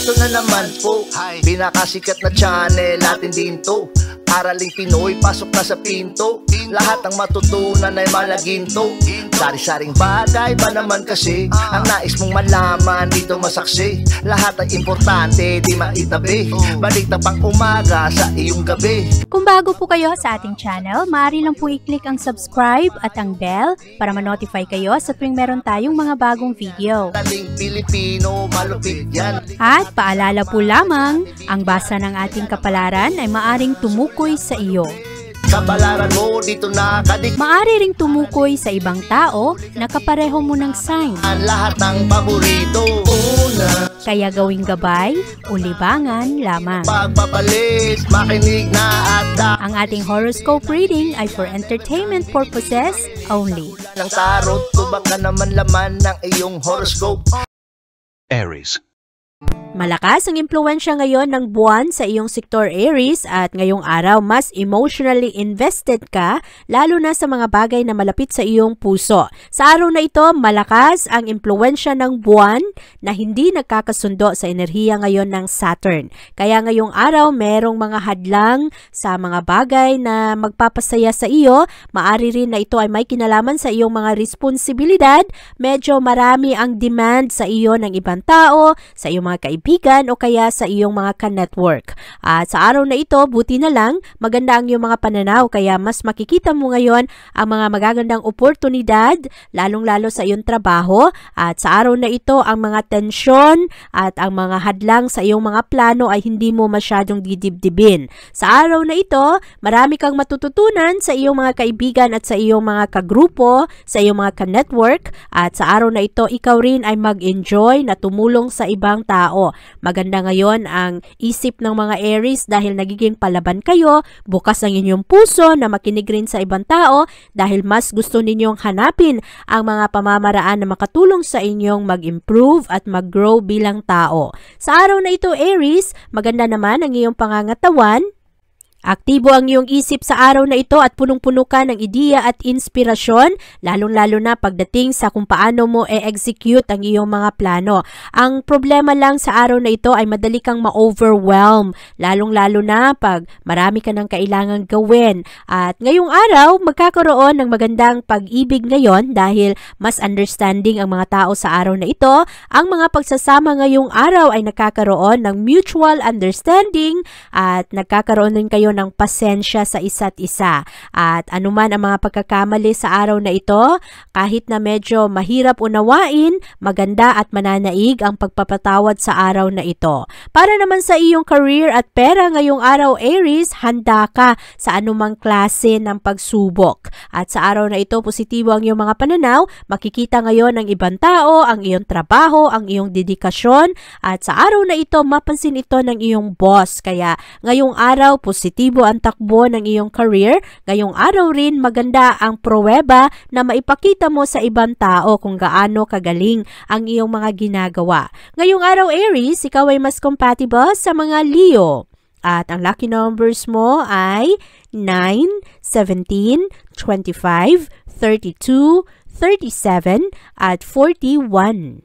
Eto na naman po, pinakasikat na channel natin din to. Araling Pinoy, pasok na sa pinto. Lahat ng matutunan ay malaginto. Sari-saring bagay ba naman kasi ang nais mong malaman dito masaksi. Lahat ay importante, di maitabi. Balik na pang umaga sa iyong gabi. Kung bago po kayo sa ating channel, maaari lang po i-click ang subscribe at ang bell para ma-notify kayo sa tuwing meron tayong mga bagong video. Taling Pilipino, malupit yan. At paalala po lamang, ang basa ng ating kapalaran ay maaring tumukoy sa iyo. Kapalaran mo dito nakadik. Maaari ring tumukoy sa ibang tao na kapareho mo ng sign. Ang lahat ng paborito. Una, Kaya gawing gabay o libangan lamang. pagpapalit, makinig na at Ang ating horoscope reading ay for entertainment purposes only. ng tarot. Tubak ka naman laman ng iyong horoscope. Aries. Malakas ang impluwensya ngayon ng buwan sa iyong sektor Aries at ngayong araw mas emotionally invested ka lalo na sa mga bagay na malapit sa iyong puso. Sa araw na ito, malakas ang impluwensya ng buwan na hindi nagkakasundo sa enerhiya ngayon ng Saturn. Kaya ngayong araw, merong mga hadlang sa mga bagay na magpapasaya sa iyo. Maari rin na ito ay may kinalaman sa iyong mga responsibilidad. Medyo marami ang demand sa iyo ng ibang tao, sa iyong mga kaibigan o kaya sa iyong mga ka-network. At sa araw na ito, buti na lang, maganda ang iyong mga pananaw kaya mas makikita mo ngayon ang mga magagandang oportunidad, lalong-lalo sa iyong trabaho. At sa araw na ito, ang mga tensyon at ang mga hadlang sa iyong mga plano ay hindi mo masyadong didibdibin. Sa araw na ito, marami kang matututunan sa iyong mga kaibigan at sa iyong mga kagrupo, sa iyong mga ka-network. At sa araw na ito, ikaw rin ay mag-enjoy na tumulong sa ibang tao. Maganda ngayon ang isip ng mga Aries dahil nagiging palaban kayo, bukas ang inyong puso na makinig rin sa ibang tao dahil mas gusto ninyong hanapin ang mga pamamaraan na makatulong sa inyong mag-improve at mag-grow bilang tao. Sa araw na ito Aries, maganda naman ang iyong pangangatawan. Aktibo ang iyong isip sa araw na ito at punong-puno ka ng ideya at inspirasyon, lalong-lalo na pagdating sa kung paano mo e-execute ang iyong mga plano. Ang problema lang sa araw na ito ay madali kang ma-overwhelm, lalong-lalo na pag marami ka ng kailangang gawin. At ngayong araw, magkakaroon ng magandang pag-ibig ngayon dahil mas understanding ang mga tao sa araw na ito. Ang mga pagsasama ngayong araw ay nakakaroon ng mutual understanding at nagkakaroon din kayo ng pasensya sa isa't isa. At anuman ang mga pagkakamali sa araw na ito, kahit na medyo mahirap unawain, maganda at mananaig ang pagpapatawad sa araw na ito. Para naman sa iyong career at pera ngayong araw Aries, handa ka sa anumang klase ng pagsubok. At sa araw na ito, positibo ang iyong mga pananaw, makikita ngayon ng ibang tao, ang iyong trabaho, ang iyong dedikasyon, at sa araw na ito, mapansin ito ng iyong boss. Kaya ngayong araw, positibo ang takbo ng iyong career. Ngayong araw rin maganda ang pruweba na maipakita mo sa ibang tao kung gaano kagaling ang iyong mga ginagawa. Ngayong araw Aries, ikaw ay mas compatible sa mga Leo. At ang lucky numbers mo ay 9, 17, 25, 32, 37 at 41.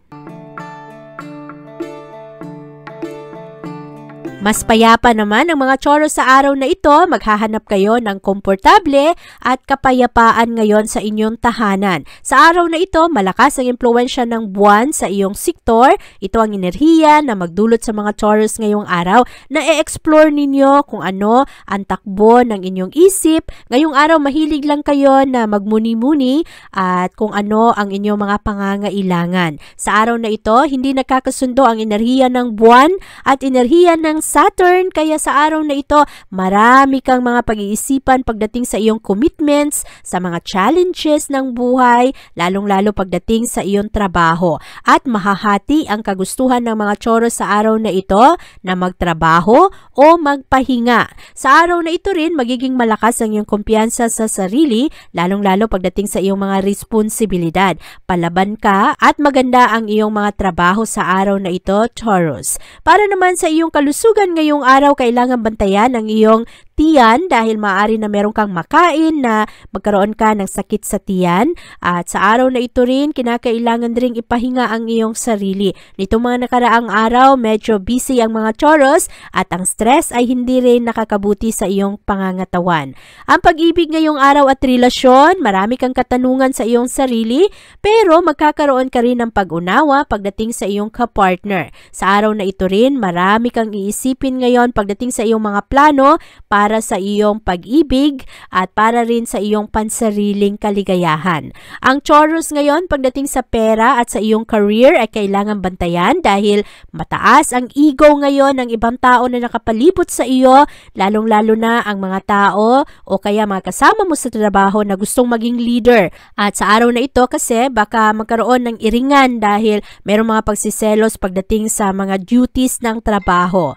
Mas payapa naman ang mga Taurus sa araw na ito, maghahanap kayo ng komportable at kapayapaan ngayon sa inyong tahanan. Sa araw na ito, malakas ang impluwensya ng buwan sa iyong sektor. Ito ang enerhiya na magdulot sa mga Taurus ngayong araw na e-explore ninyo kung ano ang takbo ng inyong isip. Ngayong araw, mahilig lang kayo na magmuni-muni at kung ano ang inyong mga pangangailangan. Sa araw na ito, hindi nakakasundo ang enerhiya ng buwan at enerhiya ng Saturn, kaya sa araw na ito, marami kang mga pag-iisipan pagdating sa iyong commitments, sa mga challenges ng buhay, lalong-lalo pagdating sa iyong trabaho. At mahahati ang kagustuhan ng mga Taurus sa araw na ito na magtrabaho o magpahinga. Sa araw na ito rin, magiging malakas ang iyong kumpiyansa sa sarili, lalong-lalo pagdating sa iyong mga responsibilidad. Palaban ka at maganda ang iyong mga trabaho sa araw na ito, Taurus. Para naman sa iyong kalusugan ngayong araw, kailangan bantayan ang iyong tiyan dahil maaari na meron kang makain na magkaroon ka ng sakit sa tiyan. At sa araw na ito rin, kinakailangan rin ipahinga ang iyong sarili. Nitong mga nakaraang araw, medyo busy ang mga Taurus at ang stress ay hindi rin nakakabuti sa iyong pangangatawan. Ang pag-ibig ngayong araw at relasyon, marami kang katanungan sa iyong sarili pero magkakaroon ka rin ng pag-unawa pagdating sa iyong kapartner. Sa araw na ito rin, marami kang iisipin ngayon pagdating sa iyong mga plano para sa iyong pag-ibig at para rin sa iyong pansariling kaligayahan. Ang Taurus ngayon pagdating sa pera at sa iyong career ay kailangan bantayan dahil mataas ang ego ngayon ng ibang tao na nakapalibot sa iyo, lalong-lalo na ang mga tao o kaya mga kasama mo sa trabaho na gustong maging leader. At sa araw na ito kasi baka magkaroon ng iringan dahil merong mga pagsiselos pagdating sa mga duties ng trabaho.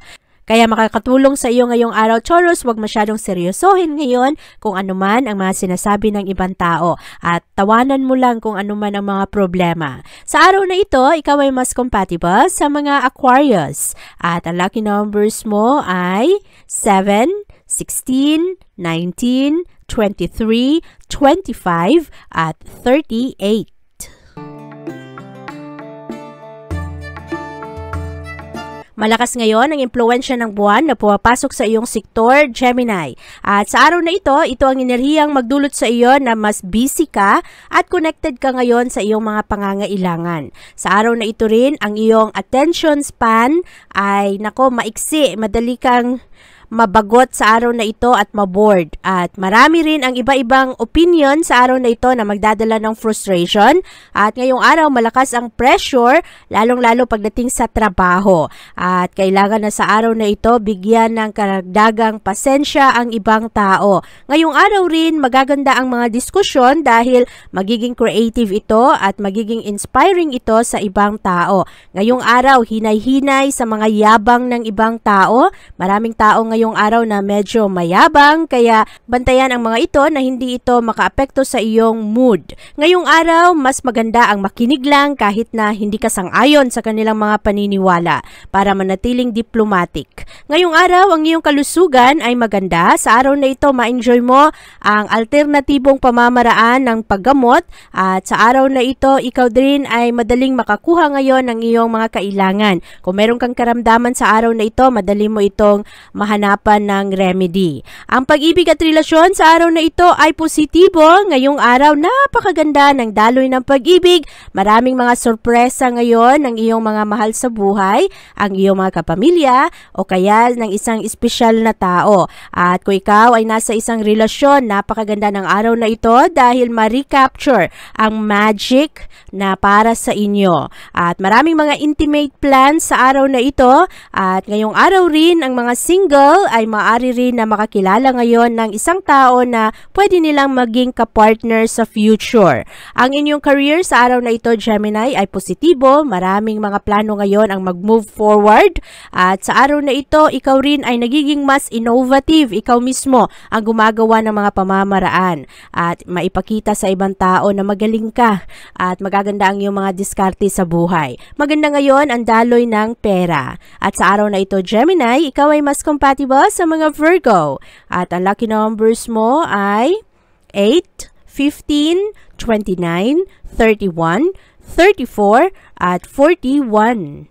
Kaya makakatulong sa iyo ngayong araw, Taurus, huwag masyadong seryosohin ngayon kung anuman ang mga sinasabi ng ibang tao at tawanan mo lang kung anuman ang mga problema. Sa araw na ito, ikaw ay mas compatible sa mga Aquarius at ang lucky numbers mo ay 7, 16, 19, 23, 25 at 38. Malakas ngayon ang impluwensya ng buwan na pumapasok sa iyong sektor, Gemini. At sa araw na ito ang enerhiyang magdulot sa iyo na mas busy ka at connected ka ngayon sa iyong mga pangangailangan. Sa araw na ito rin, ang iyong attention span ay maiksi, madali kang mabagot sa araw na ito at maboard. At marami rin ang iba-ibang opinion sa araw na ito na magdadala ng frustration. At ngayong araw malakas ang pressure, lalong-lalo pagdating sa trabaho. At kailangan na sa araw na ito bigyan ng karagdagang pasensya ang ibang tao. Ngayong araw rin magaganda ang mga diskusyon dahil magiging creative ito at magiging inspiring ito sa ibang tao. Ngayong araw hinay-hinay sa mga yabang ng ibang tao. Maraming tao ngayong araw na medyo mayabang, kaya bantayan ang mga ito na hindi ito makaapekto sa iyong mood. Ngayong araw, mas maganda ang makinig lang kahit na hindi ka sang-ayon sa kanilang mga paniniwala para manatiling diplomatic. Ngayong araw, ang iyong kalusugan ay maganda. Sa araw na ito, ma-enjoy mo ang alternatibong pamamaraan ng paggamot at sa araw na ito, ikaw din ay madaling makakuha ngayon ng iyong mga kailangan. Kung meron kang karamdaman sa araw na ito, madali mo itong mahanapan ng remedy. Ang pag-ibig at relasyon sa araw na ito ay positibo. Ngayong araw, napakaganda ng daloy ng pag-ibig. Maraming mga sorpresa ngayon ng iyong mga mahal sa buhay, ang iyong mga kapamilya o kaya ng isang espesyal na tao. At kung ikaw ay nasa isang relasyon, napakaganda ng araw na ito dahil ma-recapture ang magic na para sa inyo. At maraming mga intimate plans sa araw na ito at ngayong araw rin ang mga single ay maaari rin na makakilala ngayon ng isang tao na pwede nilang maging kapartner sa future. Ang inyong career sa araw na ito, Gemini, ay positibo. Maraming mga plano ngayon ang mag-move forward. At sa araw na ito, ikaw rin ay nagiging mas innovative. Ikaw mismo ang gumagawa ng mga pamamaraan. At maipakita sa ibang tao na magaling ka. At magaganda ang iyong mga diskarte sa buhay. Maganda ngayon ang daloy ng pera. At sa araw na ito, Gemini, ikaw ay mas compatible sa mga Virgo. At ang lucky numbers mo ay 8, 15, 29, 31, 34, at 41.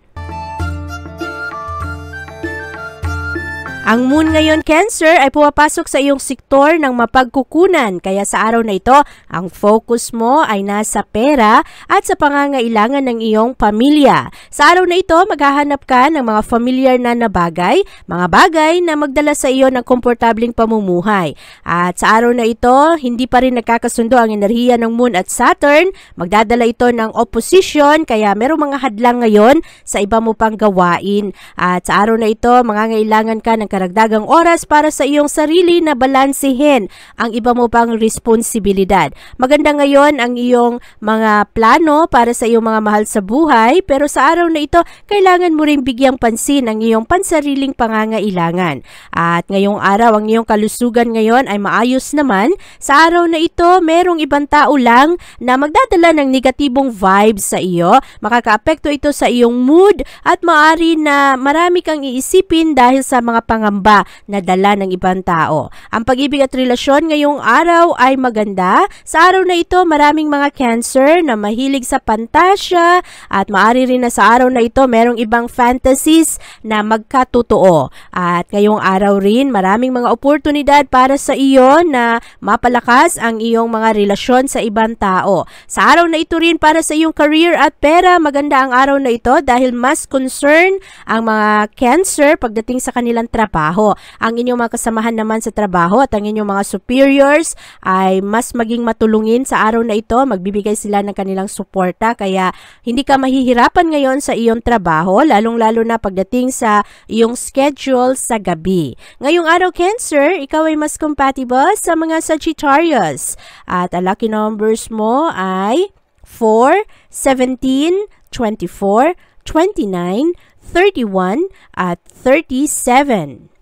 Ang moon ngayon, Cancer, ay pumapasok sa iyong sektor ng mapagkukunan. Kaya sa araw na ito, ang focus mo ay nasa pera at sa pangangailangan ng iyong pamilya. Sa araw na ito, maghahanap ka ng mga familiar na bagay, mga bagay na magdala sa iyo ng komportabling pamumuhay. At sa araw na ito, hindi pa rin nagkakasundo ang enerhiya ng moon at Saturn. Magdadala ito ng opposition, kaya merong mga hadlang ngayon sa iba mo pang gawain. At sa araw na ito, mangangailangan ka ng karagdagang oras para sa iyong sarili na balansehin ang iba mo pang responsibilidad. Maganda ngayon ang iyong mga plano para sa iyong mga mahal sa buhay, pero sa araw na ito, kailangan mo rin bigyang pansin ang iyong pansariling pangangailangan. At ngayong araw, ang iyong kalusugan ngayon ay maayos naman. Sa araw na ito, merong ibang tao lang na magdadala ng negatibong vibes sa iyo. Makakaapekto ito sa iyong mood at maaari na marami kang iisipin dahil sa mga pangarap pangamba na dala ng ibang tao. Ang pag-ibig at relasyon ngayong araw ay maganda. Sa araw na ito, maraming mga Cancer na mahilig sa pantasya at maaari rin na sa araw na ito merong ibang fantasies na magkatotoo. At ngayong araw rin, maraming mga oportunidad para sa iyo na mapalakas ang iyong mga relasyon sa ibang tao. Sa araw na ito rin para sa iyong career at pera, maganda ang araw na ito dahil mas concern ang mga Cancer pagdating sa kanilang trabaho. Ang inyong mga kasamahan naman sa trabaho at ang inyong mga superiors ay mas maging matulungin sa araw na ito. Magbibigay sila ng kanilang suporta kaya hindi ka mahihirapan ngayon sa iyong trabaho, lalong-lalo na pagdating sa iyong schedule sa gabi. Ngayong araw Cancer, ikaw ay mas compatible sa mga Sagittarius at ang lucky numbers mo ay 4, 17, 24, 29, 31 at 37.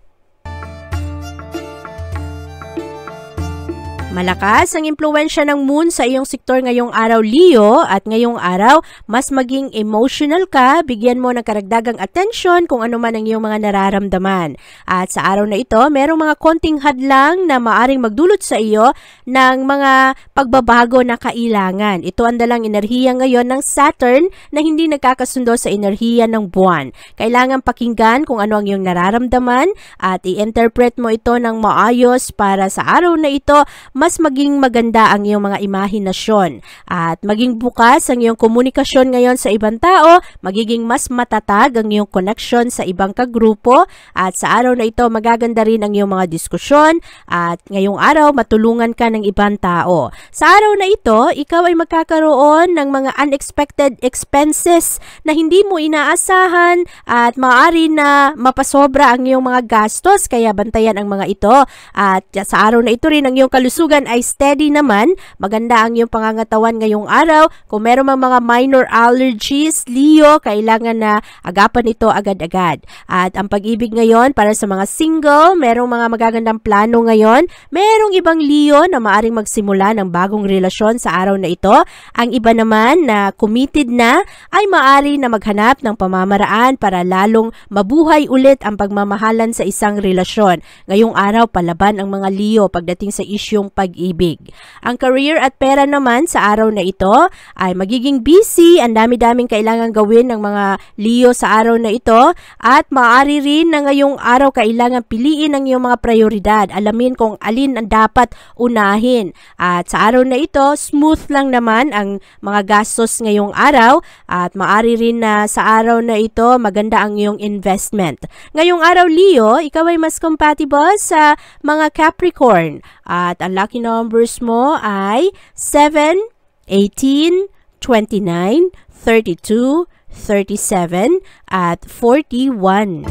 Malakas ang impluwensya ng moon sa iyong sektor ngayong araw Leo at ngayong araw mas maging emotional ka, bigyan mo ng karagdagang atensyon kung ano man ang iyong mga nararamdaman. At sa araw na ito, merong mga konting hadlang na maaring magdulot sa iyo ng mga pagbabago na kailangan. Ito ang dalang enerhiya ngayon ng Saturn na hindi nagkakasundo sa enerhiya ng buwan. Kailangan pakinggan kung ano ang iyong nararamdaman at i-interpret mo ito ng maayos para sa araw na ito mas maging maganda ang iyong mga imahinasyon at maging bukas ang iyong komunikasyon ngayon sa ibang tao, magiging mas matatag ang iyong connection sa ibang kagrupo at sa araw na ito magaganda rin ang iyong mga diskusyon at ngayong araw matulungan ka ng ibang tao. Sa araw na ito, ikaw ay magkakaroon ng mga unexpected expenses na hindi mo inaasahan at maaari na mapasobra ang iyong mga gastos kaya bantayan ang mga ito at sa araw na ito rin ang iyong kalusugan ay steady naman. Maganda ang iyong pangangatawan ngayong araw. Kung meron mang mga minor allergies, Leo, kailangan na agapan ito agad-agad. At ang pag-ibig ngayon para sa mga single, merong mga magagandang plano ngayon. Merong ibang Leo na maaring magsimula ng bagong relasyon sa araw na ito. Ang iba naman na committed na ay maaari na maghanap ng pamamaraan para lalong mabuhay ulit ang pagmamahalan sa isang relasyon. Ngayong araw, palaban ang mga Leo pagdating sa isyong pag-ibig. Ang career at pera naman sa araw na ito ay magiging busy, ang dami-daming kailangan gawin ng mga Leo sa araw na ito at maaari rin na ngayong araw kailangan piliin ang iyong mga prioridad. Alamin kung alin ang dapat unahin. At sa araw na ito, smooth lang naman ang mga gastos ngayong araw at maaari rin na sa araw na ito maganda ang iyong investment. Ngayong araw Leo, ikaw ay mas compatible sa mga Capricorn at ang lucky numbers mo ay 7, 18, 29, 32, 37 at 41.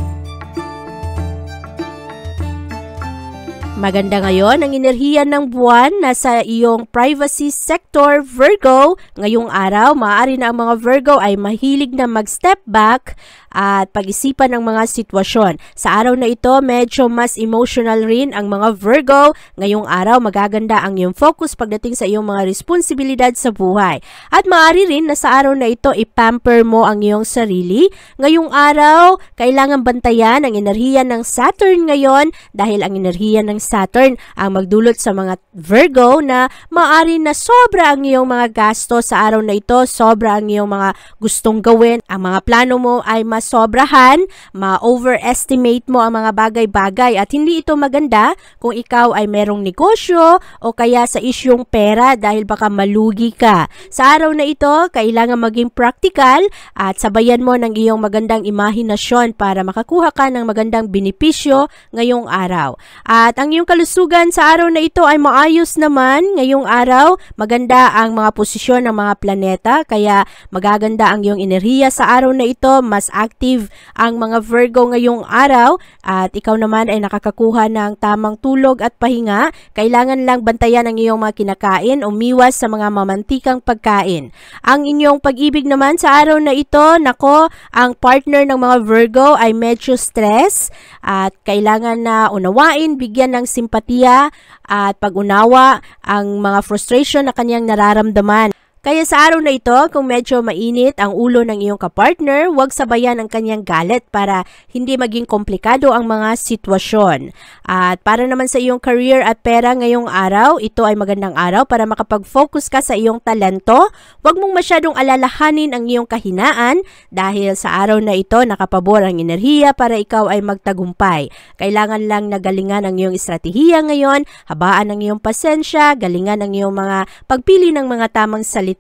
Maganda ngayon ang enerhiya ng buwan na sa iyong privacy sector, Virgo. Ngayong araw, maaari na ang mga Virgo ay mahilig na mag-step back at pag-isipan ng mga sitwasyon. Sa araw na ito, medyo mas emotional rin ang mga Virgo. Ngayong araw, magaganda ang iyong focus pagdating sa iyong mga responsibilidad sa buhay. At maaari rin na sa araw na ito, ipamper mo ang iyong sarili. Ngayong araw, kailangan bantayan ang enerhiya ng Saturn ngayon dahil ang enerhiya ng Saturn ang magdulot sa mga Virgo na maaari na sobra ang iyong mga gasto sa araw na ito, sobra ang iyong mga gustong gawin. Ang mga plano mo ay masobrahan, ma-overestimate mo ang mga bagay-bagay at hindi ito maganda kung ikaw ay merong negosyo o kaya sa isyong pera dahil baka malugi ka. Sa araw na ito, kailangan maging practical at sabayan mo ng iyong magandang imahinasyon para makakuha ka ng magandang benepisyo ngayong araw. At ang iyong kalusugan sa araw na ito ay maayos naman. Ngayong araw, maganda ang mga posisyon ng mga planeta kaya magaganda ang iyong enerhiya sa araw na ito. Mas active ang mga Virgo ngayong araw at ikaw naman ay nakakakuha ng tamang tulog at pahinga. Kailangan lang bantayan ang iyong mga kinakain, umiwas sa mga mamantikang pagkain. Ang inyong pag-ibig naman sa araw na ito, nako, ang partner ng mga Virgo ay medyo stress at kailangan na unawain, bigyan ng simpatiya at pag-unawa ang mga frustration na kanyang nararamdaman. Kaya sa araw na ito, kung medyo mainit ang ulo ng iyong kapartner, huwag sabayan ang kanyang galit para hindi maging komplikado ang mga sitwasyon. At para naman sa iyong career at pera ngayong araw, ito ay magandang araw para makapag-focus ka sa iyong talento. Huwag mong masyadong alalahanin ang iyong kahinaan dahil sa araw na ito nakapabor ang enerhiya para ikaw ay magtagumpay. Kailangan lang nagalingan ang iyong estratehiya ngayon, habaan ang iyong pasensya, galingan ang iyong mga pagpili ng mga tamang salita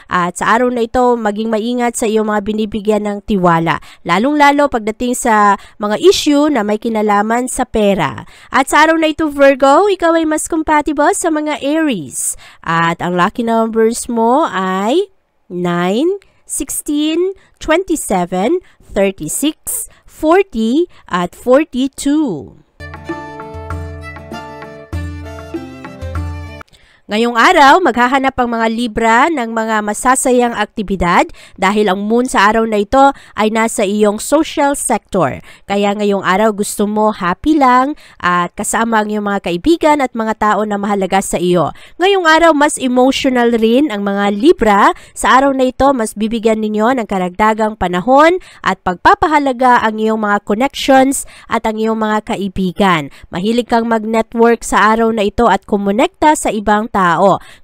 at sa araw na ito maging maingat sa iyong mga binibigyan ng tiwala. Lalong-lalo pagdating sa mga issue na may kinalaman sa pera. At sa araw na ito Virgo, ikaw ay mas compatible sa mga Aries. At ang lucky numbers mo ay 9, 16, 27, 36, 40 at 42. Ngayong araw, maghahanap ang mga Libra ng mga masasayang aktibidad dahil ang moon sa araw na ito ay nasa iyong social sector. Kaya ngayong araw gusto mo happy lang at kasama ang iyong mga kaibigan at mga tao na mahalaga sa iyo. Ngayong araw, mas emotional rin ang mga Libra. Sa araw na ito, mas bibigyan ninyo ng karagdagang panahon at pagpapahalaga ang iyong mga connections at ang iyong mga kaibigan. Mahilig kang mag-network sa araw na ito at kumonekta sa ibang tao.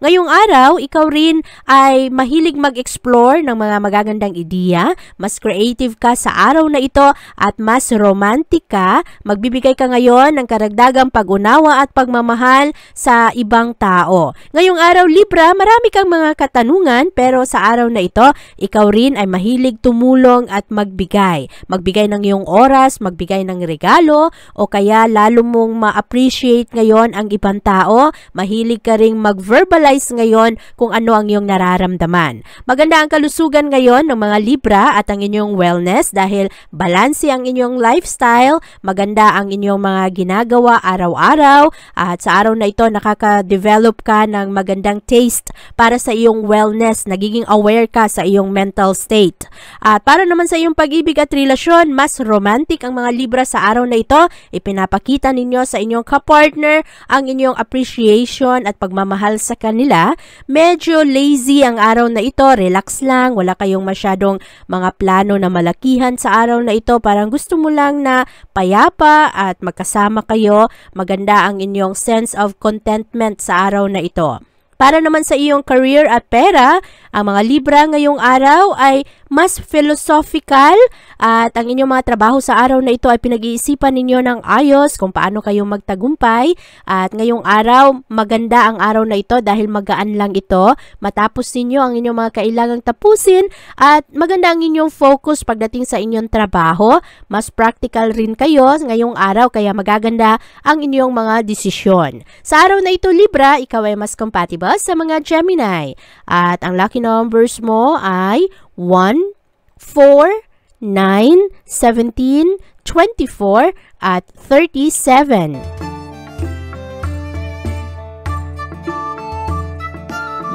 Ngayong araw, ikaw rin ay mahilig mag-explore ng mga magagandang ideya, mas creative ka sa araw na ito at mas romantic ka. Magbibigay ka ngayon ng karagdagang pag-unawa at pagmamahal sa ibang tao. Ngayong araw, Libra, marami kang mga katanungan pero sa araw na ito, ikaw rin ay mahilig tumulong at magbigay. Magbigay ng iyong oras, magbigay ng regalo o kaya lalo mong ma-appreciate ngayon ang ibang tao. Mahilig ka ring mag-verbalize ngayon kung ano ang iyong nararamdaman. Maganda ang kalusugan ngayon ng mga Libra at ang inyong wellness dahil balanse ang inyong lifestyle, maganda ang inyong mga ginagawa araw-araw at sa araw na ito nakaka-develop ka ng magandang taste para sa iyong wellness, nagiging aware ka sa iyong mental state. At para naman sa iyong pag-ibig at relasyon, mas romantic ang mga Libra sa araw na ito. Ipinapakita ninyo sa inyong kapartner ang inyong appreciation at pagmamahal sa kanila. Medyo lazy ang araw na ito, relax lang, wala kayong masyadong mga plano na malakihan sa araw na ito, parang gusto mo lang na payapa at magkasama kayo. Maganda ang inyong sense of contentment sa araw na ito. Para naman sa iyong career at pera, ang mga Libra ngayong araw ay mas philosophical at ang inyong mga trabaho sa araw na ito ay pinag-iisipan ninyo ng ayos kung paano kayo magtagumpay. At ngayong araw, maganda ang araw na ito dahil magaan lang ito. Matapos ninyo ang inyong mga kailangang tapusin at maganda ang inyong focus pagdating sa inyong trabaho. Mas practical rin kayo ngayong araw kaya magaganda ang inyong mga desisyon. Sa araw na ito, Libra, ikaw ay mas compatible sa mga Gemini. At ang lucky numbers mo ay 1, 4, 9, 17, 24 at 37.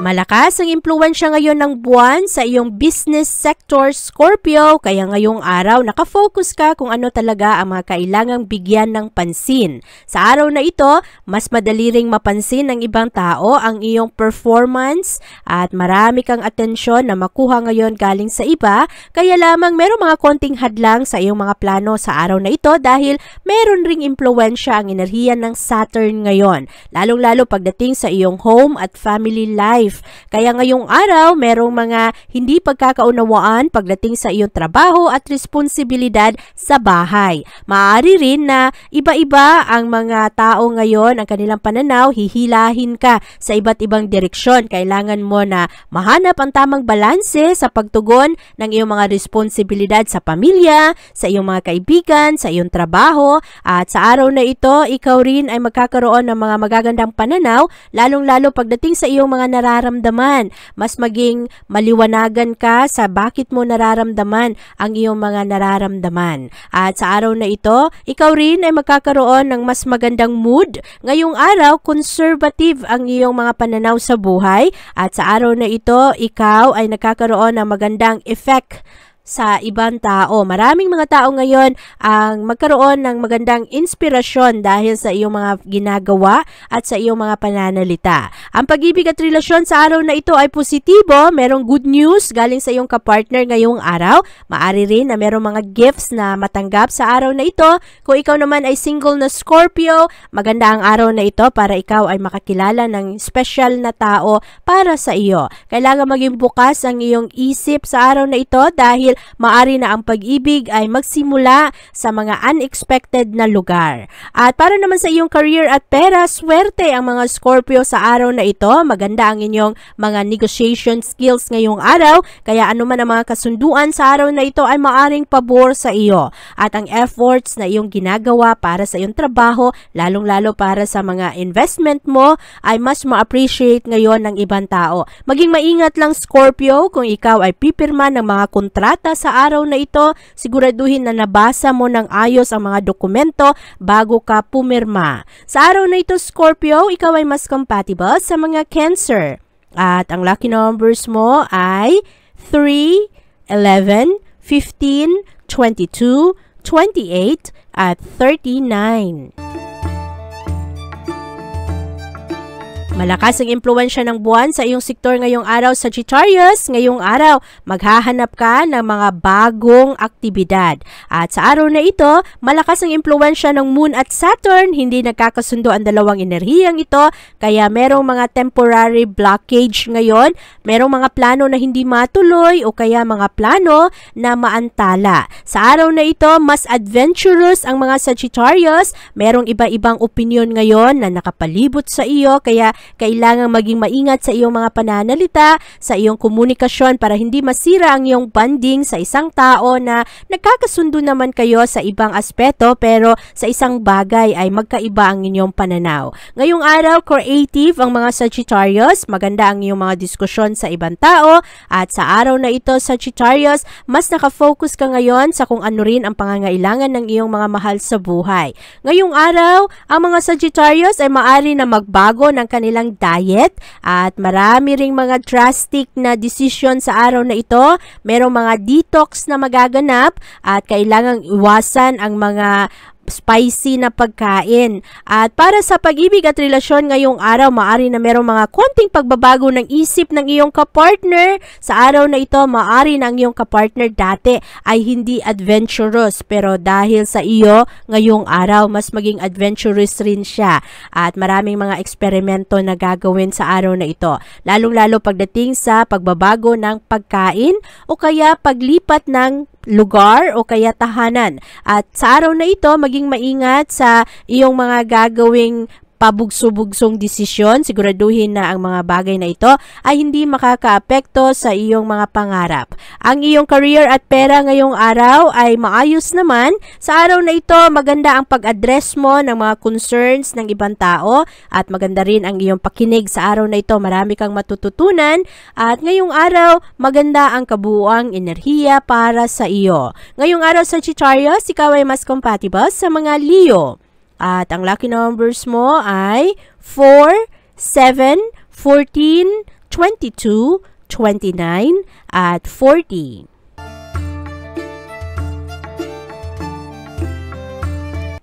Malakas ang impluwensya ngayon ng buwan sa iyong business sector, Scorpio, kaya ngayong araw nakafocus ka kung ano talaga ang mga kailangang bigyan ng pansin. Sa araw na ito, mas madali ring mapansin ng ibang tao ang iyong performance at marami kang atensyon na makuha ngayon galing sa iba, kaya lamang merong mga konting hadlang sa iyong mga plano sa araw na ito dahil meron ring impluwensya ang enerhiya ng Saturn ngayon, lalong-lalo pagdating sa iyong home at family life. Kaya ngayong araw, merong mga hindi pagkakaunawaan pagdating sa iyong trabaho at responsibilidad sa bahay. Maaari rin na iba-iba ang mga tao ngayon, ang kanilang pananaw, hihilahin ka sa iba't ibang direksyon. Kailangan mo na mahanap ang tamang balanse sa pagtugon ng iyong mga responsibilidad sa pamilya, sa iyong mga kaibigan, sa iyong trabaho. At sa araw na ito, ikaw rin ay magkakaroon ng mga magagandang pananaw, lalong-lalo pagdating sa iyong mga nararamdaman. Mas maging maliwanagan ka sa bakit mo nararamdaman ang iyong mga nararamdaman. At sa araw na ito, ikaw rin ay magkakaroon ng mas magandang mood. Ngayong araw, conservative ang iyong mga pananaw sa buhay. At sa araw na ito, ikaw ay nagkakaroon ng magandang effect sa ibang tao. Maraming mga tao ngayon ang magkaroon ng magandang inspirasyon dahil sa iyong mga ginagawa at sa iyong mga pananalita. Ang pag-ibig at relasyon sa araw na ito ay positibo. Merong good news galing sa iyong kapartner ngayong araw. Maari rin na merong mga gifts na matanggap sa araw na ito. Kung ikaw naman ay single na Scorpio, maganda ang araw na ito para ikaw ay makakilala ng special na tao para sa iyo. Kailangan maging bukas ang iyong isip sa araw na ito dahil maari na ang pag-ibig ay magsimula sa mga unexpected na lugar. At para naman sa iyong career at pera, swerte ang mga Scorpio sa araw na ito. Maganda ang inyong mga negotiation skills ngayong araw, kaya anuman ang mga kasunduan sa araw na ito ay maaring pabor sa iyo. At ang efforts na iyong ginagawa para sa iyong trabaho, lalong-lalo para sa mga investment mo, ay mas ma-appreciate ngayon ng ibang tao. Maging maingat lang Scorpio kung ikaw ay pipirma ng mga kontrata sa araw na ito, siguraduhin na nabasa mo ng ayos ang mga dokumento bago ka pumirma. Sa araw na ito, Scorpio, ikaw ay mas compatible sa mga Cancer. At ang lucky numbers mo ay 3, 11, 15, 22, 28, at 39. Malakas ang impluwensya ng buwan sa iyong sektor ngayong araw, Sagittarius. Ngayong araw, maghahanap ka ng mga bagong aktibidad. At sa araw na ito, malakas ang impluwensya ng Moon at Saturn. Hindi nagkakasundo ang dalawang enerhiyang ito, kaya merong mga temporary blockage ngayon. Merong mga plano na hindi matuloy o kaya mga plano na maantala. Sa araw na ito, mas adventurous ang mga Sagittarius. Merong iba-ibang opinion ngayon na nakapalibot sa iyo, kaya kailangang maging maingat sa iyong mga pananalita, sa iyong komunikasyon para hindi masira ang iyong bonding sa isang tao na nagkakasundo naman kayo sa ibang aspeto pero sa isang bagay ay magkaiba ang inyong pananaw. Ngayong araw, creative ang mga Sagittarius, maganda ang iyong mga diskusyon sa ibang tao at sa araw na ito, Sagittarius, mas nakafocus ka ngayon sa kung ano rin ang pangangailangan ng iyong mga mahal sa buhay. Ngayong araw, ang mga Sagittarius ay maaari na magbago ng kanilang diet at marami ring mga drastic na decision sa araw na ito. Merong mga detox na magaganap at kailangang iwasan ang mga spicy na pagkain. At para sa pag-ibig at relasyon ngayong araw, maari na merong mga konting pagbabago ng isip ng iyong kapartner. Sa araw na ito, maari na ang iyong kapartner dati ay hindi adventurous, pero dahil sa iyo ngayong araw, mas maging adventurous rin siya. At maraming mga eksperimento na gagawin sa araw na ito. Lalong-lalo pagdating sa pagbabago ng pagkain o kaya paglipat ng lugar o kaya tahanan. At sa araw na ito, maging maingat sa iyong mga gagawing pabugso-bugsong desisyon. Siguraduhin na ang mga bagay na ito ay hindi makakaapekto sa iyong mga pangarap. Ang iyong career at pera ngayong araw ay maayos naman. Sa araw na ito, maganda ang pag-address mo ng mga concerns ng ibang tao at maganda rin ang iyong pakinig. Sa araw na ito, marami kang matututunan at ngayong araw, maganda ang kabuuang enerhiya para sa iyo. Ngayong araw, Sagittarius, ikaw ay mas compatible sa mga Leo. At ang lucky numbers mo ay 4, 7, 14, 22, 29, at 40.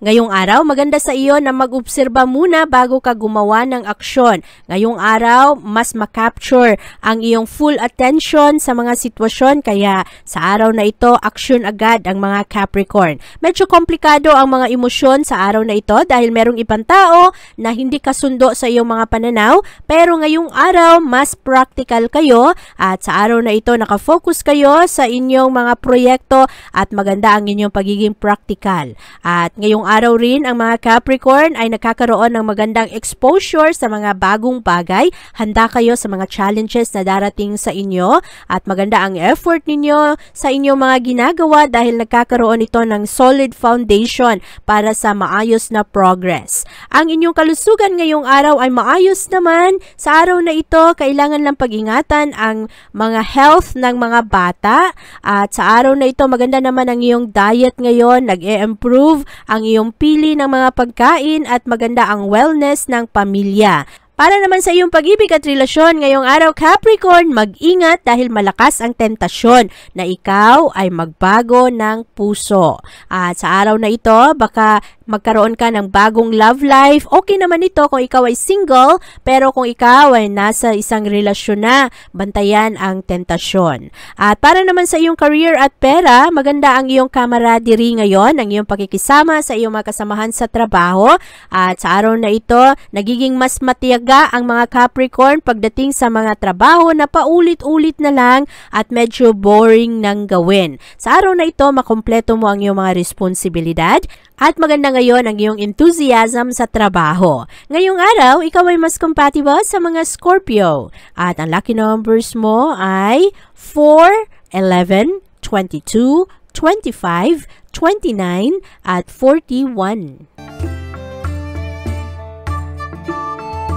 Ngayong araw, maganda sa iyo na mag-obserba muna bago ka gumawa ng aksyon. Ngayong araw, mas makapture ang iyong full attention sa mga sitwasyon, kaya sa araw na ito, aksyon agad ang mga Capricorn. Medyo komplikado ang mga emosyon sa araw na ito dahil merong ibang tao na hindi kasundo sa iyong mga pananaw, pero ngayong araw, mas practical kayo at sa araw na ito, nakafocus kayo sa inyong mga proyekto at maganda ang inyong pagiging practical. At ngayong araw rin, ang mga Capricorn ay nakakaroon ng magandang exposure sa mga bagong bagay. Handa kayo sa mga challenges na darating sa inyo at maganda ang effort ninyo sa inyong mga ginagawa dahil nagkakaroon ito ng solid foundation para sa maayos na progress. Ang inyong kalusugan ngayong araw ay maayos naman. Sa araw na ito, kailangan lang pag-ingatan ang mga health ng mga bata at sa araw na ito, maganda naman ang iyong diet ngayon. Nag-e-improve ang iyong pili ng mga pagkain at maganda ang wellness ng pamilya. Para naman sa iyong pag-ibig at relasyon ngayong araw Capricorn, mag-ingat dahil malakas ang tentasyon na ikaw ay magbago ng puso. At sa araw na ito, baka magkaroon ka ng bagong love life. Okay naman ito kung ikaw ay single, pero kung ikaw ay nasa isang relasyon na, bantayan ang tentasyon. At para naman sa iyong career at pera, maganda ang iyong camaraderie ngayon, ang iyong pakikisama sa iyong mga kasamahan sa trabaho. At sa araw na ito, nagiging mas matiyaga ang mga Capricorn pagdating sa mga trabaho na paulit-ulit na lang at medyo boring nang gawin. Sa araw na ito, makumpleto mo ang iyong mga responsibilidad at maganda ngayon ang iyong enthusiasm sa trabaho. Ngayong araw, ikaw ay mas compatible sa mga Scorpio. At ang lucky numbers mo ay 4, 11, 22, 25, 29, at 41.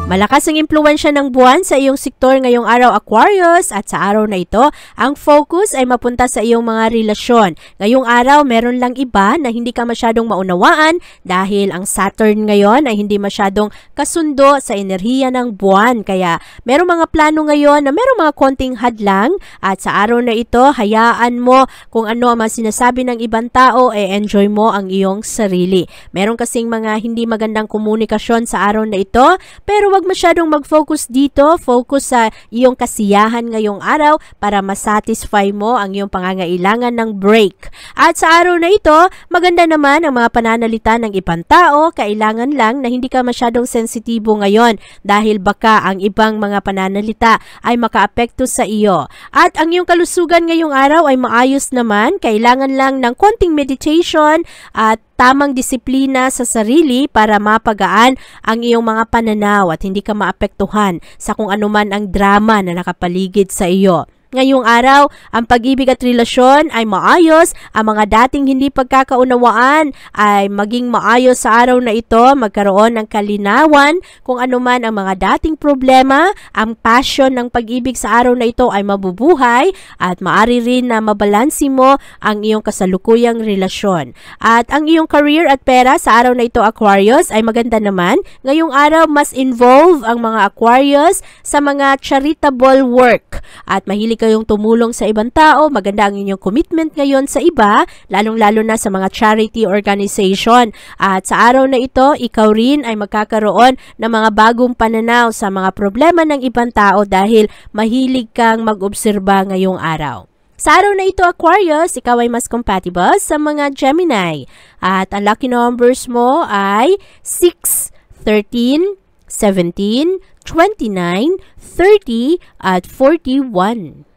Malakas ang impluwensya ng buwan sa iyong sektor ngayong araw Aquarius at sa araw na ito, ang focus ay mapunta sa iyong mga relasyon. Ngayong araw, meron lang iba na hindi ka masyadong maunawaan dahil ang Saturn ngayon ay hindi masyadong kasundo sa enerhiya ng buwan. Kaya merong mga plano ngayon na merong mga konting hadlang at sa araw na ito, hayaan mo kung ano ang sinasabi ng ibang tao, enjoy mo ang iyong sarili. Meron kasing mga hindi magandang komunikasyon sa araw na ito, pero huwag masyadong mag-focus dito, focus sa iyong kasiyahan ngayong araw para masatisfy mo ang iyong pangangailangan ng break. At sa araw na ito, maganda naman ang mga pananalita ng ibang tao, kailangan lang na hindi ka masyadong sensitibo ngayon dahil baka ang ibang mga pananalita ay makaapekto sa iyo. At ang iyong kalusugan ngayong araw ay maayos naman, kailangan lang ng konting meditation at tamang disiplina sa sarili para mapagaan ang iyong mga pananaw at hindi ka maapektuhan sa kung anuman ang drama na nakapaligid sa iyo. Ngayong araw, ang pag-ibig at relasyon ay maayos, ang mga dating hindi pagkakaunawaan ay maging maayos sa araw na ito, magkaroon ng kalinawan kung anuman ang mga dating problema, ang passion ng pag-ibig sa araw na ito ay mabubuhay at maari rin na mabalansi mo ang iyong kasalukuyang relasyon. At ang iyong career at pera sa araw na ito Aquarius ay maganda naman. Ngayong araw, mas involve ang mga Aquarius sa mga charitable work at mahilig kayong tumulong sa ibang tao, maganda ang inyong commitment ngayon sa iba, lalong-lalo na sa mga charity organization. At sa araw na ito, ikaw rin ay magkakaroon ng mga bagong pananaw sa mga problema ng ibang tao dahil mahilig kang mag-obserba ngayong araw. Sa araw na ito, Aquarius, ikaw ay mas compatible sa mga Gemini. At ang lucky numbers mo ay 6, 13, 17, 29, 30, at 41.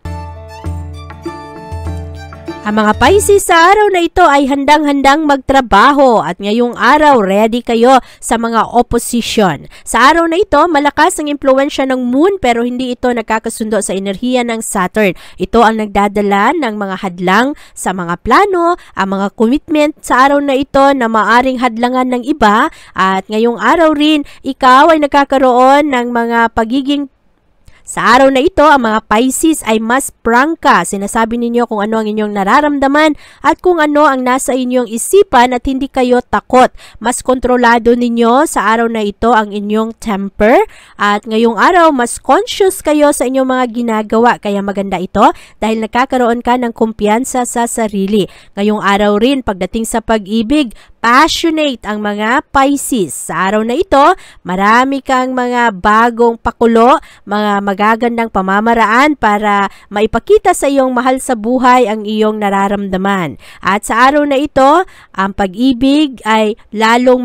Ang mga Pisces sa araw na ito ay handang-handang magtrabaho at ngayong araw ready kayo sa mga opposition. Sa araw na ito, malakas ang impluwensya ng Moon pero hindi ito nagkakasundo sa enerhiya ng Saturn. Ito ang nagdadala ng mga hadlang sa mga plano, ang mga commitment sa araw na ito na maaring hadlangan ng iba at ngayong araw rin, ikaw ay nagkakaroon ng mga pagiging sa araw na ito, ang mga Pisces ay mas prangka. Sinasabi ninyo kung ano ang inyong nararamdaman at kung ano ang nasa inyong isipan at hindi kayo takot. Mas kontrolado ninyo sa araw na ito ang inyong temper at ngayong araw mas conscious kayo sa inyong mga ginagawa. Kaya maganda ito dahil nakakaroon ka ng kumpiyansa sa sarili. Ngayong araw rin pagdating sa pag-ibig, passionate ang mga Pisces. Sa araw na ito, marami kang mga bagong pakulo, mga magagandang pamamaraan para maipakita sa iyong mahal sa buhay ang iyong nararamdaman. At sa araw na ito, ang pag-ibig ay lalong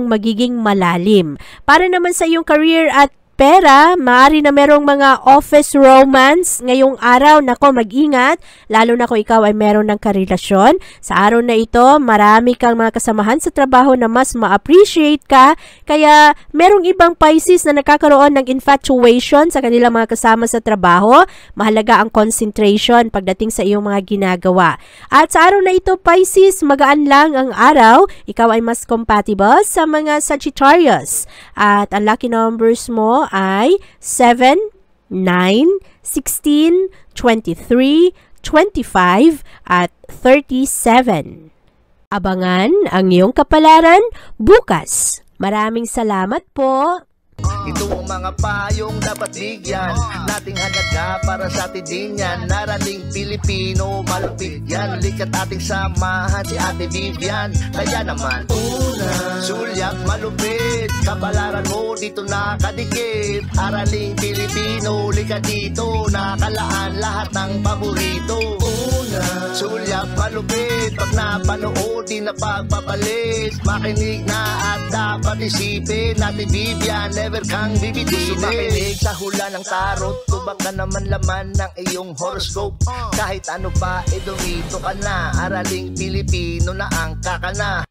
magiging malalim. Para naman sa iyong career at pera, maaari na merong mga office romance ngayong araw. Nako, mag-ingat, lalo na kung ikaw ay meron ng karelasyon. Sa araw na ito, marami kang mga kasamahan sa trabaho na mas ma-appreciate ka. Kaya merong ibang Pisces na nakakaroon ng infatuation sa kanilang mga kasama sa trabaho. Mahalaga ang concentration pagdating sa iyong mga ginagawa. At sa araw na ito, Pisces, magaan lang ang araw. Ikaw ay mas compatible sa mga Sagittarius. At ang lucky numbers mo ay 7, 9, 16, 23, 25, at 37. Abangan ang iyong kapalaran bukas. Maraming salamat po. Ito ang mga payong dapat bigyan nating halaga para sa atin din yan. Narating Pilipino, malupit yan. Likat ating samahan si Ate Vivian. Kaya naman, una, sulyap malupit, kapalaran mo dito nakadikit. Araling Pilipino, likat dito, nakalaan lahat ng paborito. Una, sulyap malupit, pag napanood di na pagpapalit. Makinig na at dapat isipin, Ate Vivian, never kang bibitinin. Makinig sa hula ng tarot, tubak ka naman laman ng iyong horoscope. Kahit ano pa, dumito ka na. Araling Pilipino na ang kakana.